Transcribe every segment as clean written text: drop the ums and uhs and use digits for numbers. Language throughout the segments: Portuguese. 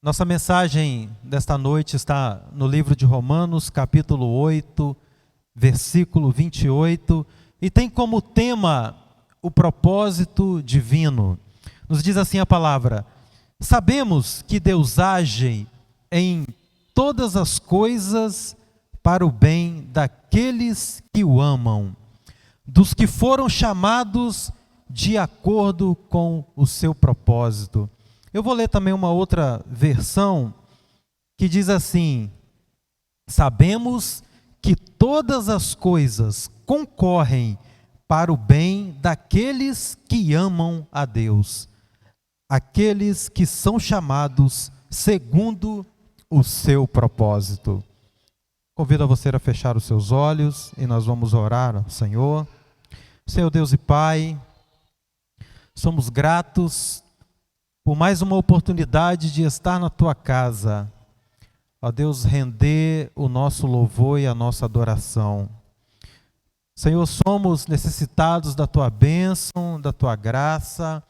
Nossa mensagem desta noite está no livro de Romanos, capítulo 8, versículo 28, e tem como tema o propósito divino. Nos diz assim a palavra: sabemos que Deus age em todas as coisas para o bem daqueles que o amam, dos que foram chamados de acordo com o seu propósito. Eu vou ler também uma outra versão que diz assim: sabemos que todas as coisas concorrem para o bem daqueles que amam a Deus, aqueles que são chamados segundo o seu propósito. Convido você a fechar os seus olhos e nós vamos orar ao Senhor. Senhor Deus e Pai, somos gratos por mais uma oportunidade de estar na Tua casa. Ó Deus, render o nosso louvor e a nossa adoração. Senhor, somos necessitados da Tua bênção, da Tua graça.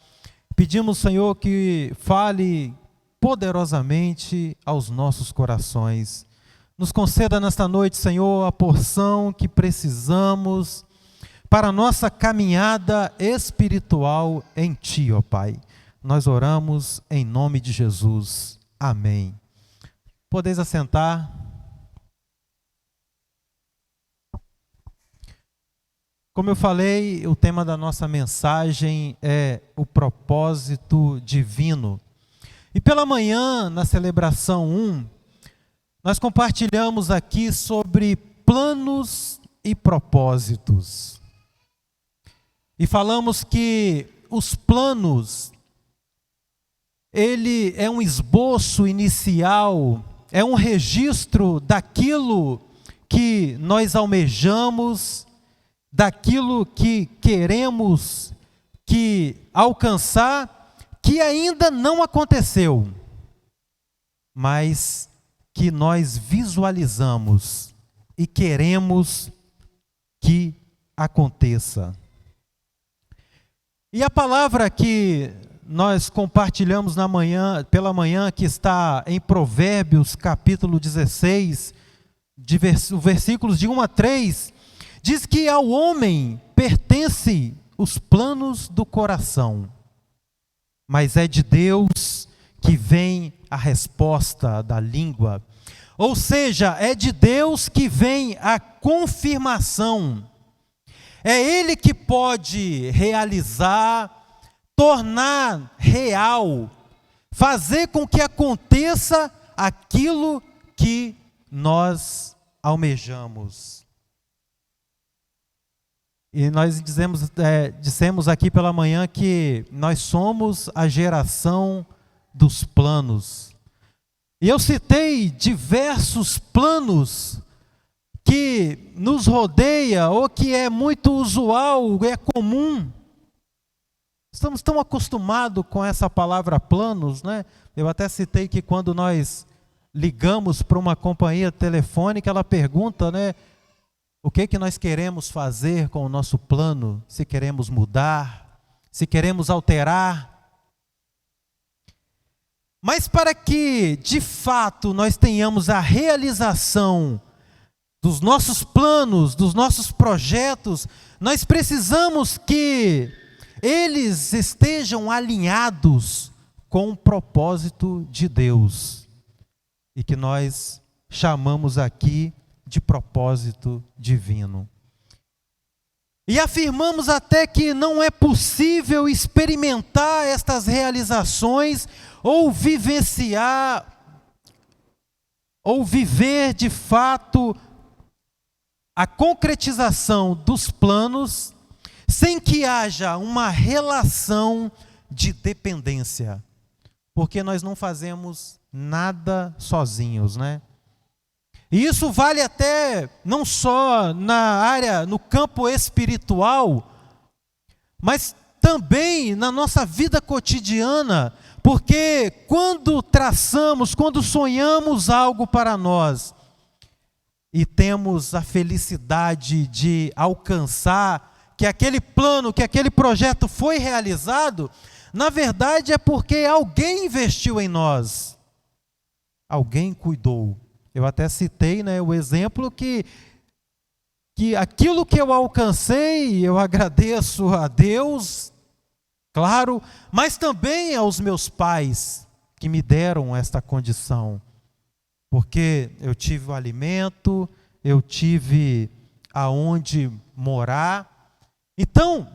Pedimos, Senhor, que fale poderosamente aos nossos corações. Nos conceda nesta noite, Senhor, a porção que precisamos para a nossa caminhada espiritual em Ti, ó Pai. Nós oramos em nome de Jesus. Amém. Podeis assentar. Como eu falei, o tema da nossa mensagem é o propósito divino. E pela manhã, na celebração 1, nós compartilhamos aqui sobre planos e propósitos. E falamos que os planos, ele é um esboço inicial, é um registro daquilo que nós almejamos, daquilo que queremos alcançar, que ainda não aconteceu, mas que nós visualizamos e queremos que aconteça. E a palavra que nós compartilhamos pela manhã, que está em Provérbios capítulo 16, versículos de 1 a 3, diz que ao homem pertence os planos do coração, mas é de Deus que vem a resposta da língua. Ou seja, é de Deus que vem a confirmação. É Ele que pode realizar, tornar real, fazer com que aconteça aquilo que nós almejamos. E nós dissemos aqui pela manhã que nós somos a geração dos planos. E eu citei diversos planos que nos rodeia, ou que é muito usual, é comum. Estamos tão acostumados com essa palavra planos, né? Eu até citei que quando nós ligamos para uma companhia telefônica, ela pergunta, né, o que nós queremos fazer com o nosso plano, se queremos mudar, se queremos alterar. Mas para que, de fato, nós tenhamos a realização dos nossos planos, dos nossos projetos, nós precisamos que eles estejam alinhados com o propósito de Deus, e que nós chamamos aqui de propósito divino. E afirmamos até que não é possível experimentar estas realizações ou vivenciar, ou viver de fato a concretização dos planos sem que haja uma relação de dependência, porque nós não fazemos nada sozinhos, né? E isso vale até não só no campo espiritual, mas também na nossa vida cotidiana, porque quando sonhamos algo para nós, e temos a felicidade de alcançar que aquele plano, que aquele projeto foi realizado, na verdade é porque alguém investiu em nós. alguém cuidou. Eu até citei, né, o exemplo que aquilo que eu alcancei, eu agradeço a Deus, claro, mas também aos meus pais que me deram esta condição. Porque eu tive o alimento, eu tive aonde morar. Então,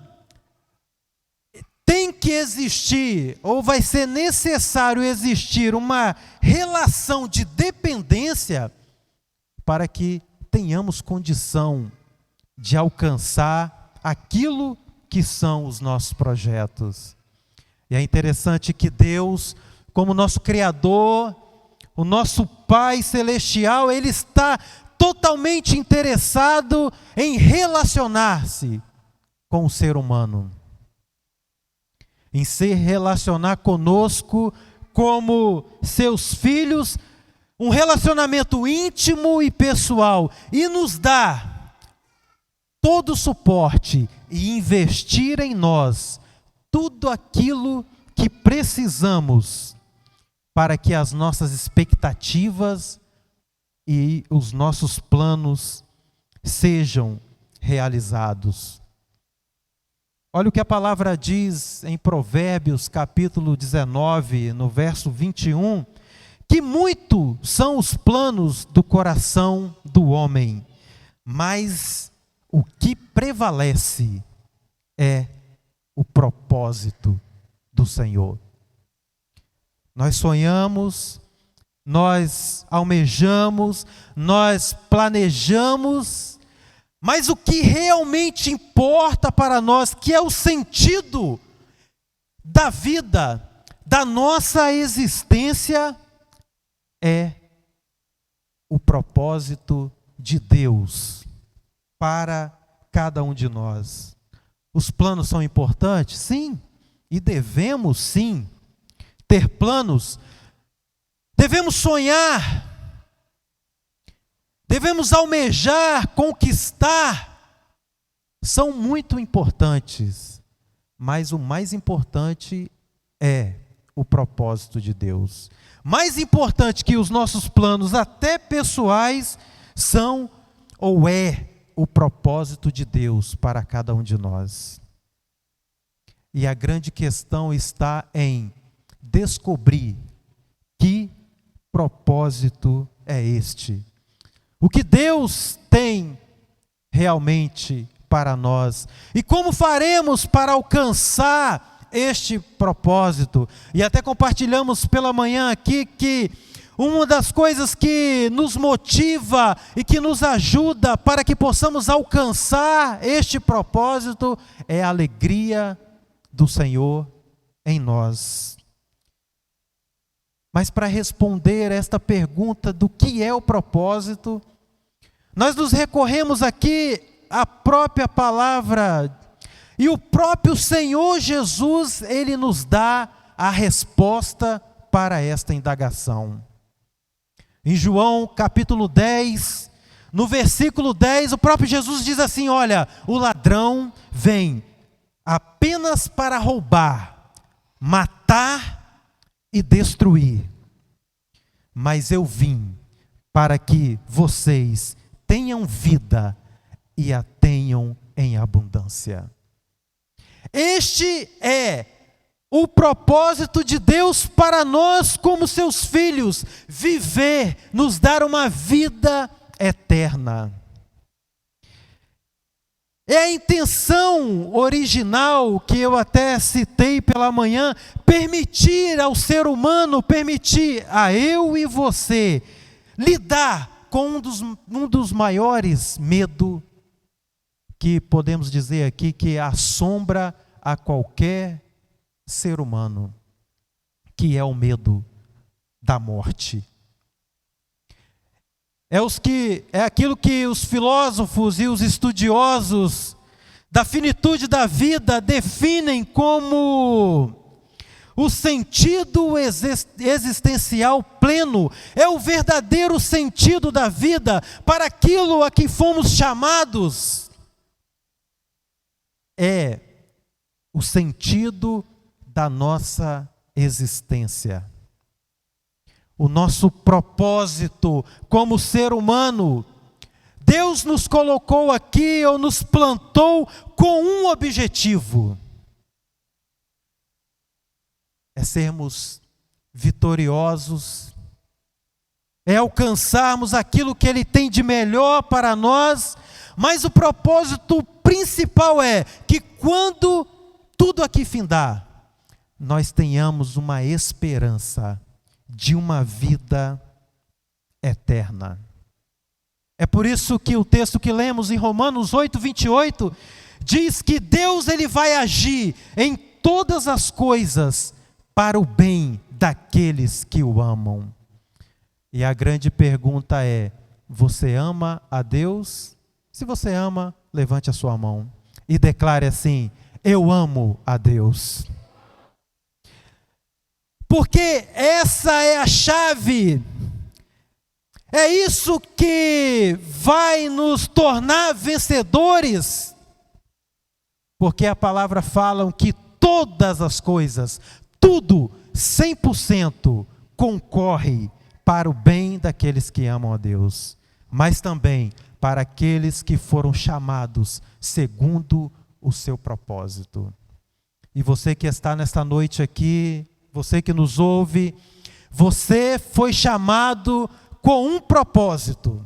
tem que existir, ou vai ser necessário existir uma relação de dependência para que tenhamos condição de alcançar aquilo que são os nossos projetos. E é interessante que Deus, como nosso Criador, o nosso Pai Celestial, Ele está totalmente interessado em relacionar-se com o ser humano. Em se relacionar conosco como seus filhos, um relacionamento íntimo e pessoal, e nos dá todo o suporte e investir em nós tudo aquilo que precisamos para que as nossas expectativas e os nossos planos sejam realizados. Olha o que a palavra diz em Provérbios, capítulo 19, no verso 21, que muito são os planos do coração do homem, mas o que prevalece é o propósito do Senhor. Nós sonhamos, nós almejamos, nós planejamos, mas o que realmente importa para nós, que é o sentido da vida, da nossa existência, é o propósito de Deus para cada um de nós. Os planos são importantes? Sim, e devemos sim ter planos. Devemos sonhar, devemos almejar, conquistar, são muito importantes, mas o mais importante é o propósito de Deus. Mais importante que os nossos planos, até pessoais, são ou é o propósito de Deus para cada um de nós. E a grande questão está em descobrir que propósito é este. O que Deus tem realmente para nós. E como faremos para alcançar este propósito? E até compartilhamos pela manhã aqui que uma das coisas que nos motiva e que nos ajuda para que possamos alcançar este propósito é a alegria do Senhor em nós. Mas para responder esta pergunta do que é o propósito, nós nos recorremos aqui à própria palavra, e o próprio Senhor Jesus, Ele nos dá a resposta para esta indagação. Em João capítulo 10, no versículo 10, o próprio Jesus diz assim: olha, o ladrão vem apenas para roubar, matar e destruir. Mas eu vim para que vocês tenham vida e a tenham em abundância. Este é o propósito de Deus para nós como seus filhos, viver, nos dar uma vida eterna. É a intenção original que eu até citei pela manhã, permitir ao ser humano, permitir a eu e você, lidar com um dos maiores medos que podemos dizer aqui que assombra a qualquer ser humano, que é o medo da morte. É aquilo que os filósofos e os estudiosos da finitude da vida definem como o sentido existencial pleno. É o verdadeiro sentido da vida para aquilo a que fomos chamados. É o sentido da nossa existência. o nosso propósito como ser humano. Deus nos colocou aqui, ou nos plantou com um objetivo: é sermos vitoriosos, é alcançarmos aquilo que Ele tem de melhor para nós, mas o propósito principal é que quando tudo aqui findar, nós tenhamos uma esperança de uma vida eterna. É por isso que o texto que lemos em Romanos 8:28 diz que Deus ele vai agir em todas as coisas para o bem daqueles que o amam. E a grande pergunta é: você ama a Deus? Se você ama, levante a sua mão e declare assim: eu amo a Deus. Porque essa é a chave. É isso que vai nos tornar vencedores. Porque a palavra fala que todas as coisas, tudo, 100%, concorre para o bem daqueles que amam a Deus, mas também para aqueles que foram chamados segundo o seu propósito. E você que está nesta noite aqui, você que nos ouve, você foi chamado com um propósito.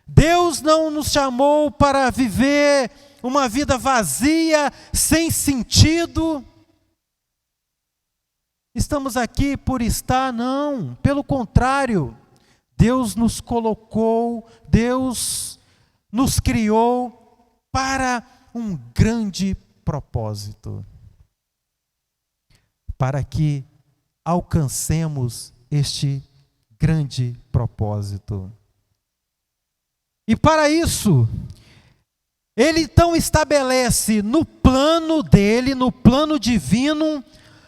Deus não nos chamou para viver uma vida vazia, sem sentido. Estamos aqui por estar, não. Pelo contrário, Deus nos colocou, Deus nos criou para um grande propósito. Para que alcancemos este grande propósito. E para isso, Ele então estabelece no plano dele, no plano divino,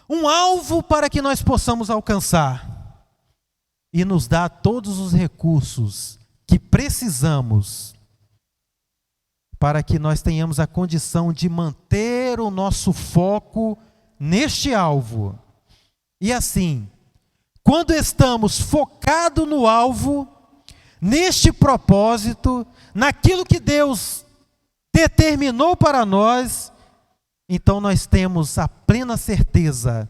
um alvo para que nós possamos alcançar. E nos dá todos os recursos que precisamos para que nós tenhamos a condição de manter o nosso foco neste alvo. E assim, quando estamos focados no alvo, neste propósito, naquilo que Deus determinou para nós, então nós temos a plena certeza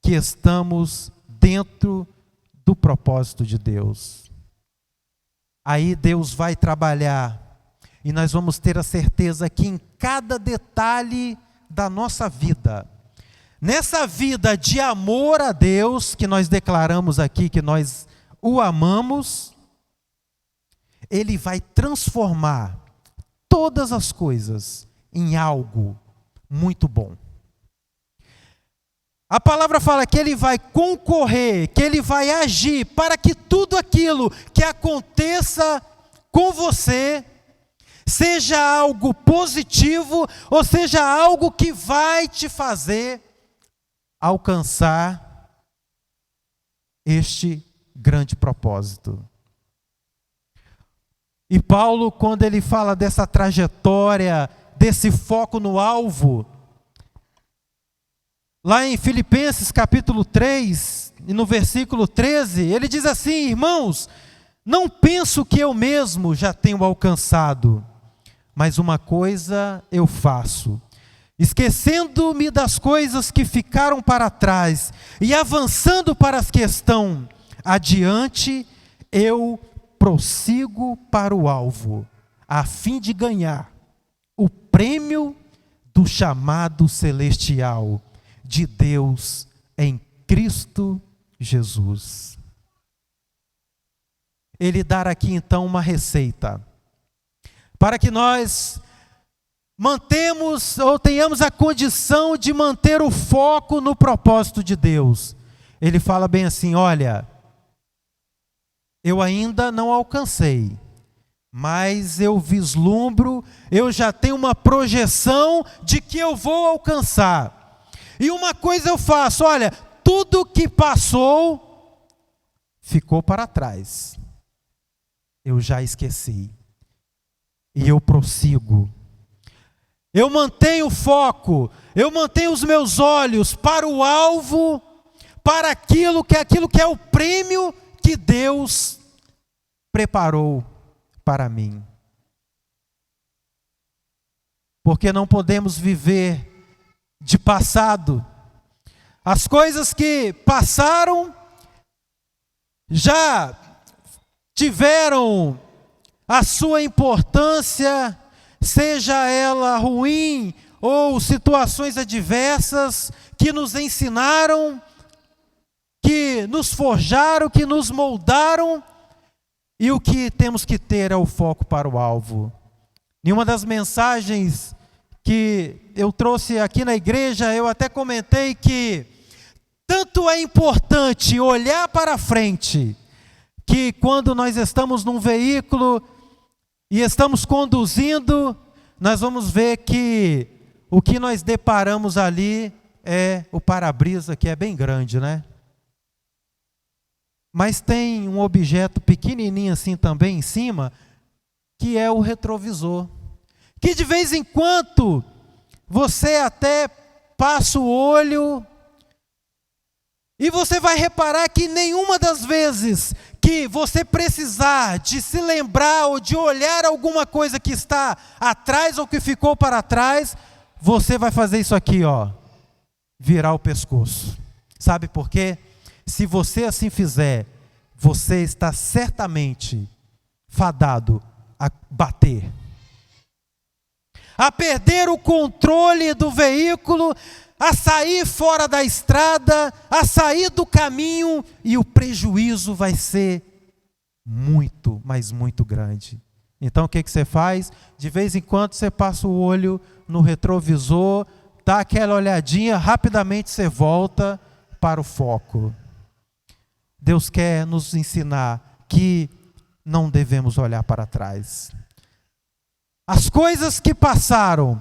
que estamos dentro do propósito de Deus. Aí Deus vai trabalhar e nós vamos ter a certeza que em cada detalhe da nossa vida, nessa vida de amor a Deus, que nós declaramos aqui que nós o amamos, Ele vai transformar todas as coisas em algo muito bom. A palavra fala que Ele vai concorrer, que Ele vai agir para que tudo aquilo que aconteça com você seja algo positivo, ou seja algo que vai te fazer alcançar este grande propósito. E Paulo, quando ele fala dessa trajetória, desse foco no alvo, lá em Filipenses capítulo 3, e no versículo 13, ele diz assim: irmãos, não penso que eu mesmo já tenho alcançado, mas uma coisa eu faço, esquecendo-me das coisas que ficaram para trás e avançando para as que estão adiante, eu prossigo para o alvo, a fim de ganhar o prêmio do chamado celestial de Deus em Cristo Jesus. Ele dá aqui então uma receita para que nós tenhamos a condição de manter o foco no propósito de Deus. Ele fala bem assim: olha, eu ainda não alcancei, mas eu vislumbro, eu já tenho uma projeção de que eu vou alcançar. E uma coisa eu faço: olha, tudo que passou ficou para trás, eu já esqueci, e eu prossigo. Eu mantenho o foco, eu mantenho os meus olhos para o alvo, para aquilo que é o prêmio que Deus preparou para mim. Porque não podemos viver de passado. As coisas que passaram já tiveram a sua importância, seja ela ruim ou situações adversas que nos ensinaram, que nos forjaram, que nos moldaram, e o que temos que ter é o foco para o alvo. Em uma das mensagens que eu trouxe aqui na igreja, eu até comentei que tanto é importante olhar para frente, que quando nós estamos num veículo e estamos conduzindo, nós vamos ver que o que nós deparamos ali é o para-brisa, que é bem grande, né? Mas tem um objeto pequenininho assim também em cima, que é o retrovisor. Que de vez em quando você até passa o olho e você vai reparar que nenhuma das vezes que você precisar de se lembrar ou de olhar alguma coisa que está atrás ou que ficou para trás, você vai fazer isso aqui, ó, virar o pescoço. Sabe por quê? Se você assim fizer, você está certamente fadado a bater, a perder o controle do veículo, a sair fora da estrada, a sair do caminho, e o prejuízo vai ser muito, mas muito grande. Então o que você faz? De vez em quando você passa o olho no retrovisor, dá aquela olhadinha, rapidamente você volta para o foco. Deus quer nos ensinar que não devemos olhar para trás. As coisas que passaram,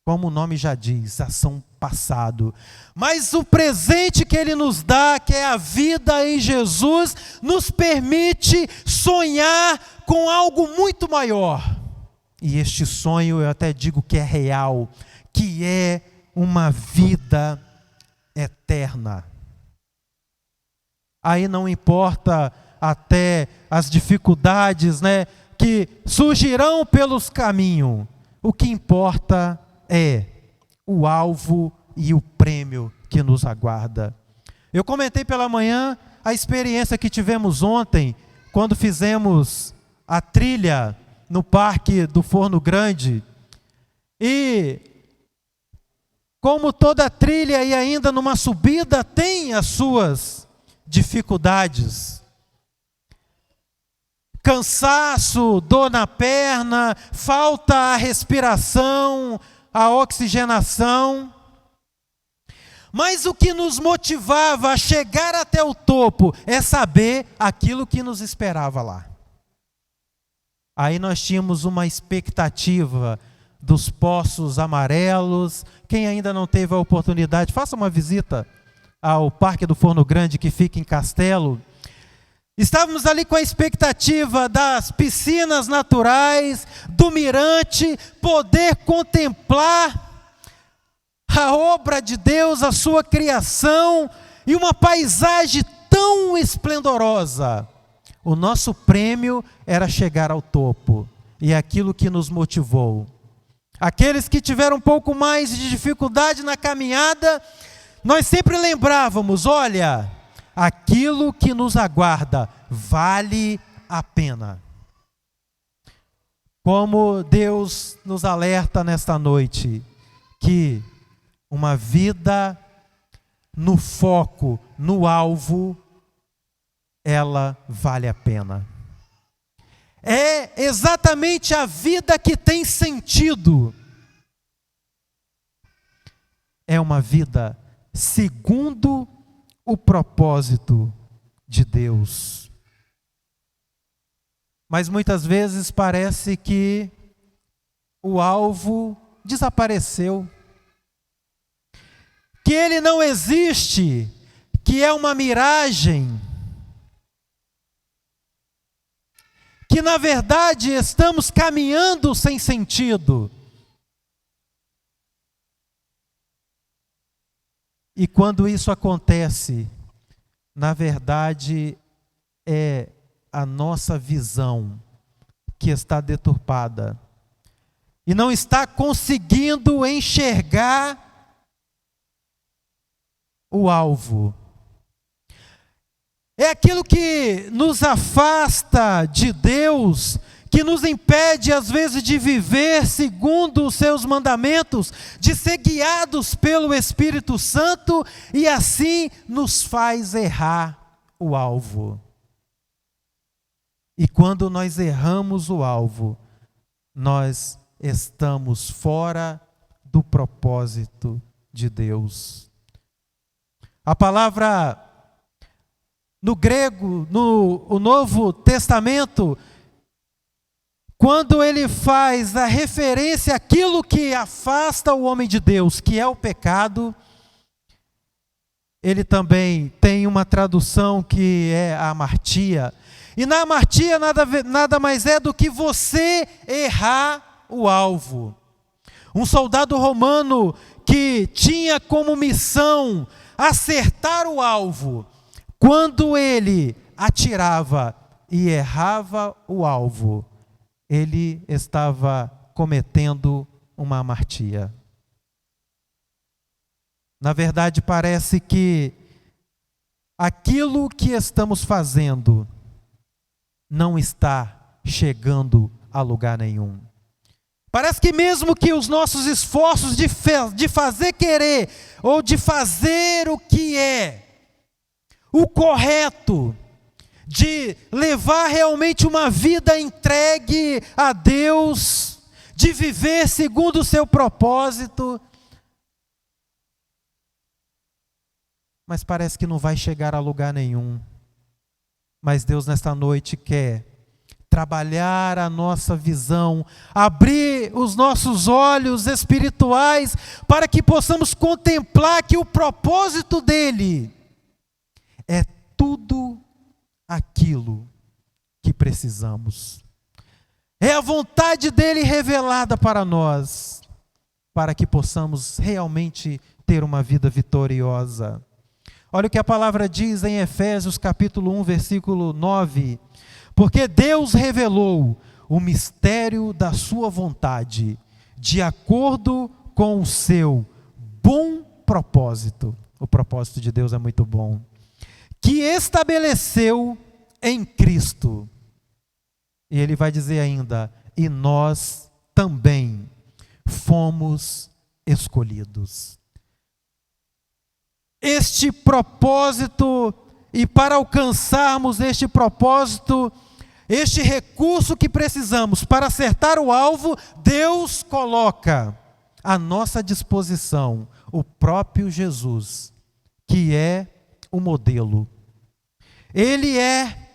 como o nome já diz, já são passado. Mas o presente que Ele nos dá, que é a vida em Jesus, nos permite sonhar com algo muito maior. E este sonho, eu até digo que é real, que é uma vida eterna. Aí não importa até as dificuldades, né, que surgirão pelos caminhos. O que importa é o alvo e o prêmio que nos aguarda. Eu comentei pela manhã a experiência que tivemos ontem, quando fizemos a trilha no Parque do Forno Grande. E como toda trilha e ainda numa subida tem as suas dificuldades. Cansaço, dor na perna, falta a respiração, a oxigenação. Mas o que nos motivava a chegar até o topo é saber aquilo que nos esperava lá. Aí nós tínhamos uma expectativa dos poços amarelos. Quem ainda não teve a oportunidade, faça uma visita ao Parque do Forno Grande, que fica em Castelo. Estávamos ali com a expectativa das piscinas naturais, do mirante, poder contemplar a obra de Deus, a sua criação, e uma paisagem tão esplendorosa. O nosso prêmio era chegar ao topo, e aquilo que nos motivou. Aqueles que tiveram um pouco mais de dificuldade na caminhada, nós sempre lembrávamos, olha, aquilo que nos aguarda vale a pena. Como Deus nos alerta nesta noite, que uma vida no foco, no alvo, ela vale a pena. É exatamente a vida que tem sentido. É uma vida segundo o propósito de Deus. Mas muitas vezes parece que o alvo desapareceu, que ele não existe, que é uma miragem, que na verdade estamos caminhando sem sentido. E quando isso acontece, na verdade, é a nossa visão que está deturpada e não está conseguindo enxergar o alvo. É aquilo que nos afasta de Deus, que nos impede às vezes de viver segundo os seus mandamentos, de ser guiados pelo Espírito Santo, e assim nos faz errar o alvo. E quando nós erramos o alvo, nós estamos fora do propósito de Deus. A palavra no grego, no Novo Testamento, quando ele faz a referência àquilo que afasta o homem de Deus, que é o pecado, ele também tem uma tradução que é a amartia. E na amartia nada mais é do que você errar o alvo. Um soldado romano que tinha como missão acertar o alvo, quando ele atirava e errava o alvo, ele estava cometendo uma amartia. Na verdade, parece que aquilo que estamos fazendo não está chegando a lugar nenhum. Parece que mesmo que os nossos esforços de fazer querer, ou de fazer o que é o correto, de levar realmente uma vida entregue a Deus, de viver segundo o seu propósito, mas parece que não vai chegar a lugar nenhum. Mas Deus nesta noite quer trabalhar a nossa visão, abrir os nossos olhos espirituais para que possamos contemplar que o propósito dele é tudo aquilo que precisamos. É a vontade dele revelada para nós, para que possamos realmente ter uma vida vitoriosa. Olha o que a palavra diz em Efésios capítulo 1, versículo 9. Porque Deus revelou o mistério da sua vontade, de acordo com o seu bom propósito. O propósito de Deus é muito bom. Que estabeleceu em Cristo. E ele vai dizer ainda, e nós também fomos escolhidos. Este propósito, e para alcançarmos este propósito, este recurso que precisamos para acertar o alvo, Deus coloca à nossa disposição o próprio Jesus, que é o modelo. Ele é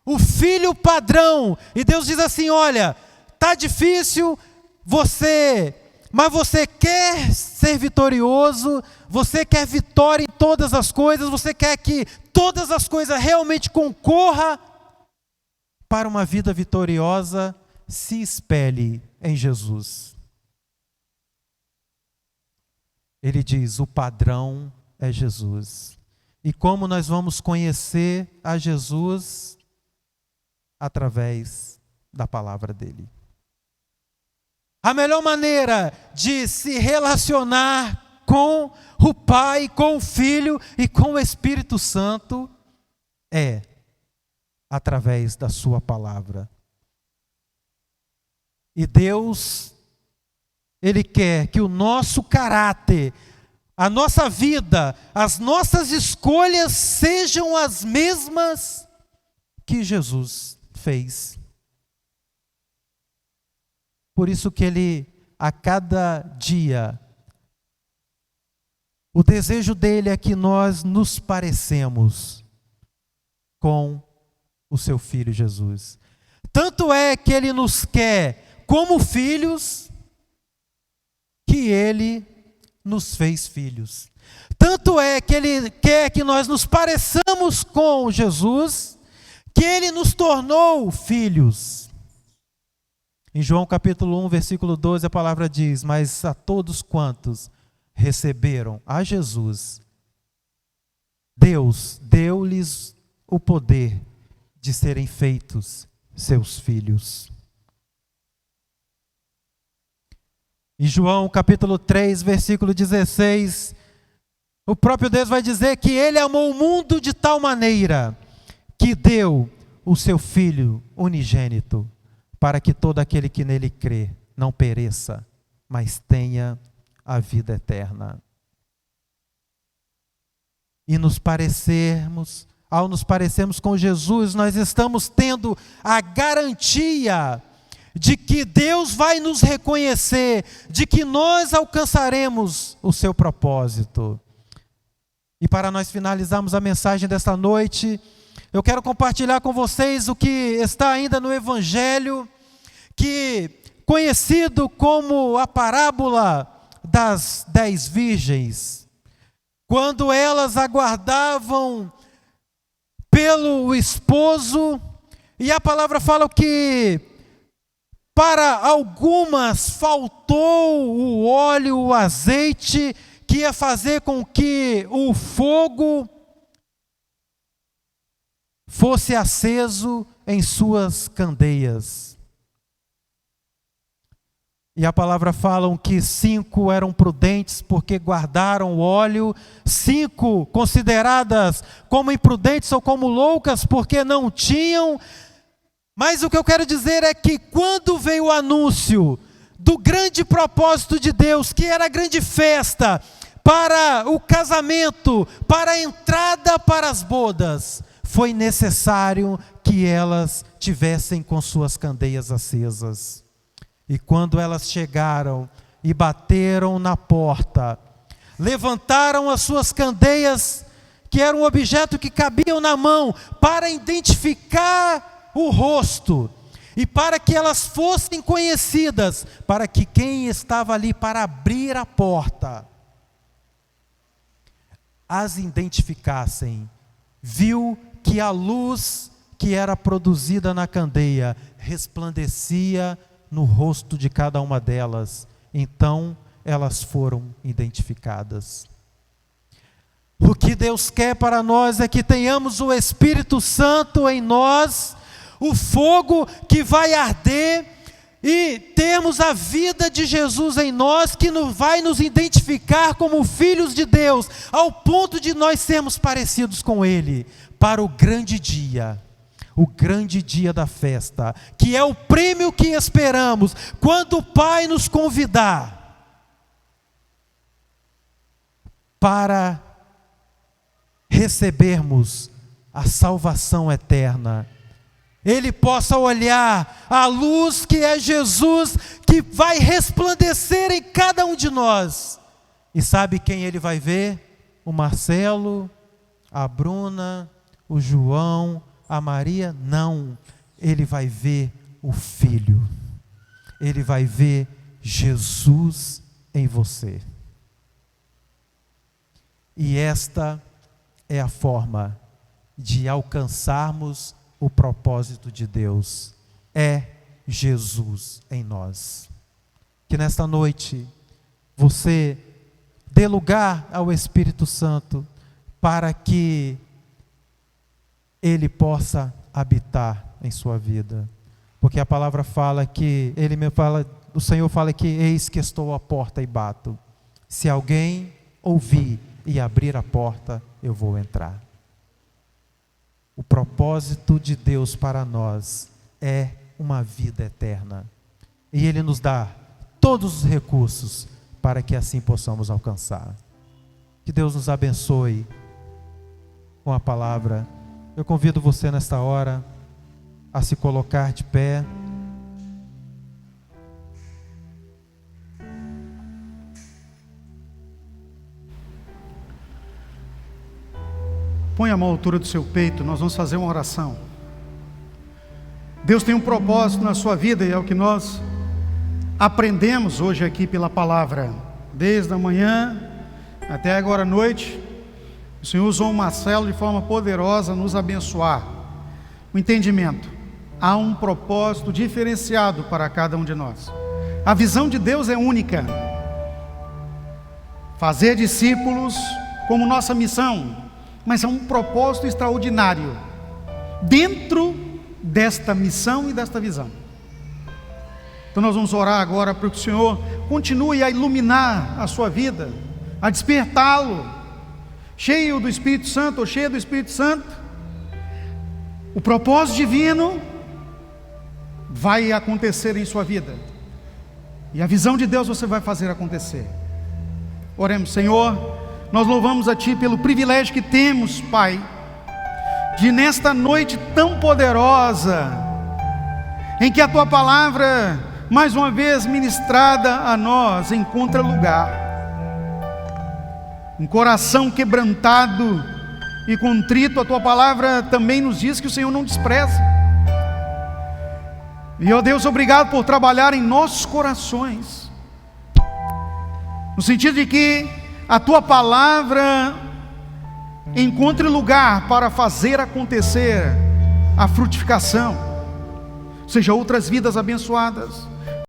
o filho padrão. E Deus diz assim, olha, tá difícil, mas você quer ser vitorioso, você quer vitória em todas as coisas, você quer que todas as coisas realmente concorram para uma vida vitoriosa, se espelhe em Jesus. Ele diz, o padrão é Jesus. E como nós vamos conhecer a Jesus? Através da palavra dele. A melhor maneira de se relacionar com o Pai, com o Filho e com o Espírito Santo é através da sua palavra. E Deus, Ele quer que o nosso caráter, a nossa vida, as nossas escolhas sejam as mesmas que Jesus fez. Por isso que Ele, a cada dia, o desejo dele é que nós nos parecemos com o seu Filho Jesus. Tanto é que Ele nos quer como filhos, que Ele nos fez filhos. Tanto é que Ele quer que nós nos pareçamos com Jesus, que Ele nos tornou filhos. Em João capítulo 1, versículo 12, a palavra diz, mas a todos quantos receberam a Jesus, Deus deu-lhes o poder de serem feitos seus filhos. Em João capítulo 3, versículo 16, o próprio Deus vai dizer que Ele amou o mundo de tal maneira que deu o seu Filho unigênito, para que todo aquele que nele crê não pereça, mas tenha a vida eterna. E ao nos parecermos com Jesus, nós estamos tendo a garantia de que Deus vai nos reconhecer, de que nós alcançaremos o seu propósito. E para nós finalizarmos a mensagem desta noite, eu quero compartilhar com vocês o que está ainda no Evangelho, que conhecido como a parábola das 10 virgens, quando elas aguardavam pelo esposo, e a palavra fala que para algumas faltou o óleo, o azeite, que ia fazer com que o fogo fosse aceso em suas candeias. E a palavra fala que 5 eram prudentes porque guardaram o óleo, 5 consideradas como imprudentes ou como loucas porque não tinham. Mas o que eu quero dizer é que quando veio o anúncio do grande propósito de Deus, que era a grande festa para o casamento, para a entrada para as bodas, foi necessário que elas tivessem com suas candeias acesas. E quando elas chegaram e bateram na porta, levantaram as suas candeias, que era um objeto que cabiam na mão, para identificar o rosto, e para que elas fossem conhecidas, para que quem estava ali para abrir a porta, as identificassem, viu que a luz que era produzida na candeia, resplandecia no rosto de cada uma delas, então elas foram identificadas. O que Deus quer para nós é que tenhamos o Espírito Santo em nós, o fogo que vai arder, e termos a vida de Jesus em nós, que vai nos identificar como filhos de Deus, ao ponto de nós sermos parecidos com Ele, para o grande dia da festa, que é o prêmio que esperamos, quando o Pai nos convidar para recebermos a salvação eterna. Ele possa olhar a luz que é Jesus, que vai resplandecer em cada um de nós. E sabe quem ele vai ver? O Marcelo, a Bruna, o João, a Maria? Não, ele vai ver o Filho. Ele vai ver Jesus em você. E esta é a forma de alcançarmos o propósito de Deus, é Jesus em nós. Que nesta noite você dê lugar ao Espírito Santo para que Ele possa habitar em sua vida. Porque a palavra fala que, o Senhor fala que eis que estou à porta e bato. Se alguém ouvir e abrir a porta, eu vou entrar. O propósito de Deus para nós é uma vida eterna. E Ele nos dá todos os recursos para que assim possamos alcançar. Que Deus nos abençoe com a palavra. Eu convido você nesta hora a se colocar de pé. Põe a mão à altura do seu peito, nós vamos fazer uma oração. Deus tem um propósito na sua vida e é o que nós aprendemos hoje aqui pela palavra. Desde a manhã até agora à noite, o Senhor usou o Marcelo de forma poderosa a nos abençoar. O entendimento, há um propósito diferenciado para cada um de nós. A visão de Deus é única. Fazer discípulos como nossa missão. mas há um propósito extraordinário dentro desta missão e desta visão. Então nós vamos orar agora para que o Senhor continue a iluminar a sua vida, a despertá-lo, cheio do Espírito Santo ou cheia do Espírito Santo. O propósito divino vai acontecer em sua vida, e a visão de Deus você vai fazer acontecer. Oremos. Senhor, nós louvamos a Ti pelo privilégio que temos, Pai, de nesta noite tão poderosa, em que a Tua palavra, mais uma vez ministrada a nós, encontra lugar. Um coração quebrantado e contrito, a Tua palavra também nos diz que o Senhor não despreza. E ó Deus, obrigado por trabalhar em nossos corações, no sentido de que a Tua palavra encontre lugar para fazer acontecer a frutificação, seja outras vidas abençoadas,